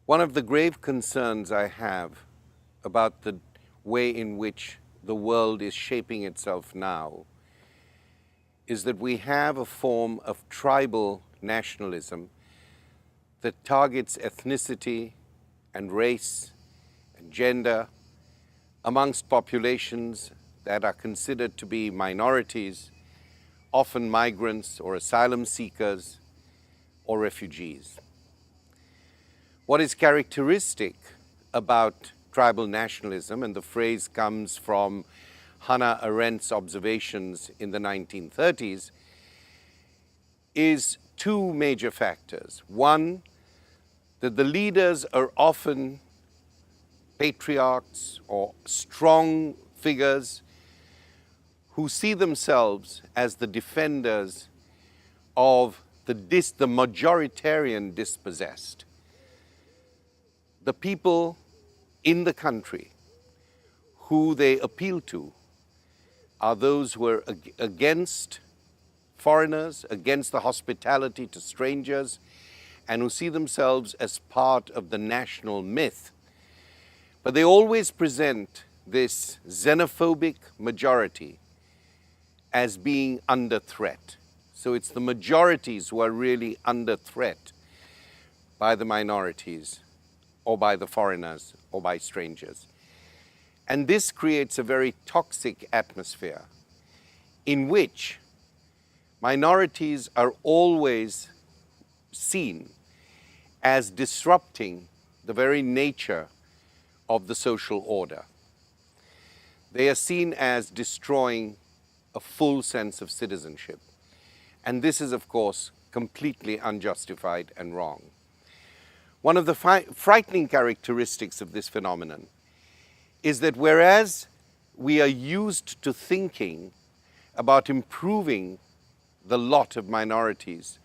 One of the grave concerns I have about the way in which the world is shaping itself now is that we have a form of tribal nationalism that targets ethnicity and race and gender amongst populations that are considered to be minorities, often migrants or asylum seekers or refugees. What is characteristic about tribal nationalism, and the phrase comes from Hannah Arendt's observations in the 1930s, is two major factors. One, that the leaders are often patriarchs or strong figures who see themselves as the defenders of the majoritarian dispossessed. The people in the country who they appeal to are those who are against foreigners, against the hospitality to strangers, and who see themselves as part of the national myth. But they always present this xenophobic majority as being under threat. So it's the majorities who are really under threat by the minorities, or by the foreigners, or by strangers. And this creates a very toxic atmosphere in which minorities are always seen as disrupting the very nature of the social order. They are seen as destroying a full sense of citizenship. And this is, of course, completely unjustified and wrong. One of the frightening characteristics of this phenomenon is that whereas we are used to thinking about improving the lot of minorities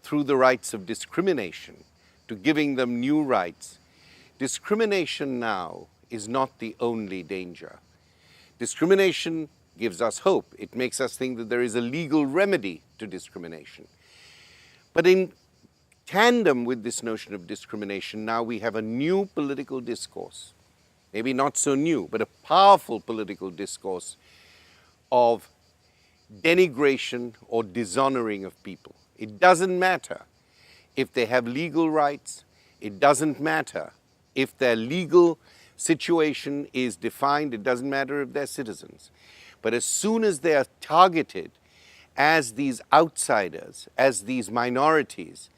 through the rights of discrimination, to giving them new rights, discrimination now is not the only danger. Discrimination gives us hope. It makes us think that there is a legal remedy to discrimination. But in tandem with this notion of discrimination, now we have a new political discourse, maybe not so new, but a powerful political discourse of denigration or dishonoring of people. It doesn't matter if they have legal rights. It doesn't matter if their legal situation is defined. It doesn't matter if they're citizens. But as soon as they are targeted as these outsiders, as these minorities,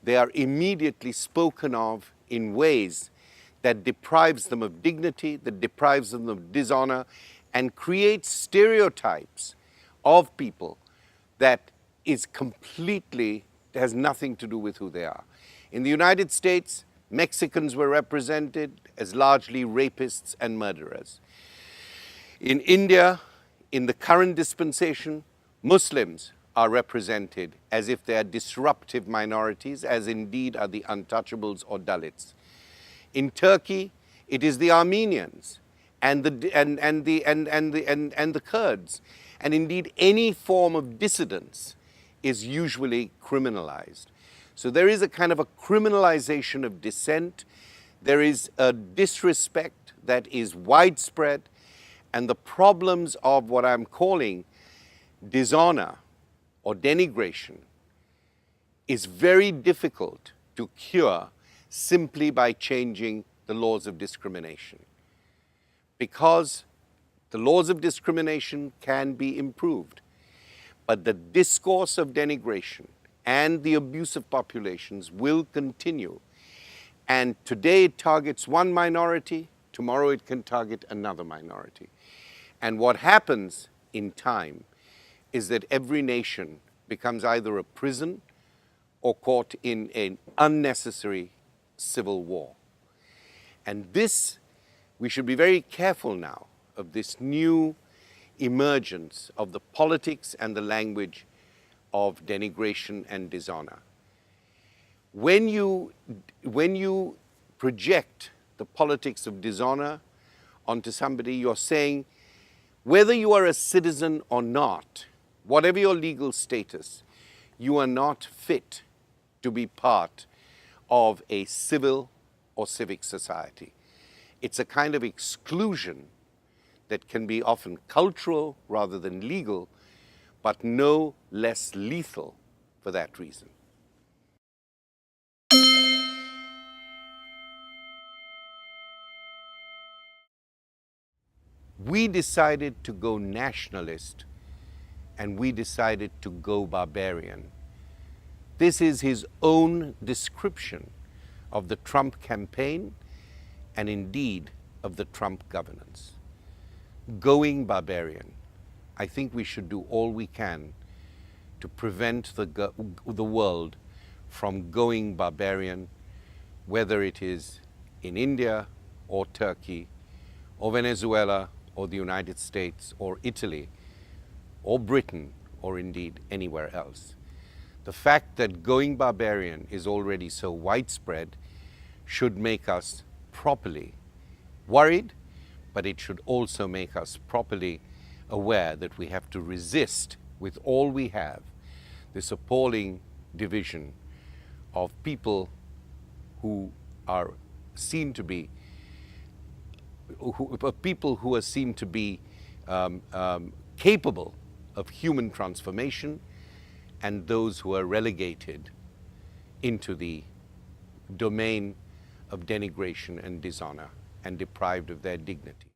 they are immediately spoken of in ways that deprives them of dignity, that deprives them of dishonor, and creates stereotypes of people that is completely, has nothing to do with who they are. In the United States, Mexicans were represented as largely rapists and murderers. In India, in the current dispensation, Muslims are represented as if they are disruptive minorities, as indeed are the untouchables or Dalits. In Turkey, it is the Armenians and the Kurds, and indeed any form of dissidence is usually criminalized. So there is a kind of a criminalization of dissent. There is a disrespect that is widespread, and the problems of what I'm calling dishonor or denigration is very difficult to cure simply by changing the laws of discrimination. Because the laws of discrimination can be improved, but the discourse of denigration and the abuse of populations will continue. And today it targets one minority, tomorrow it can target another minority. And what happens in time is that every nation becomes either a prison or caught in an unnecessary civil war. And this, we should be very careful now of this new emergence of the politics and the language of denigration and dishonor. When you project the politics of dishonor onto somebody, you're saying, whether you are a citizen or not, whatever your legal status, you are not fit to be part of a civil or civic society. It's a kind of exclusion that can be often cultural rather than legal, but no less lethal for that reason. We decided to go nationalist, and we decided to go barbarian. This is his own description of the Trump campaign and indeed of the Trump governance. Going barbarian. I think we should do all we can to prevent the world from going barbarian, whether it is in India or Turkey or Venezuela or the United States or Italy or Britain or indeed anywhere else. The fact that going barbarian is already so widespread should make us properly worried, but it should also make us properly aware that we have to resist with all we have this appalling division of people who are seen to be capable of human transformation, and those who are relegated into the domain of denigration and dishonor and deprived of their dignity.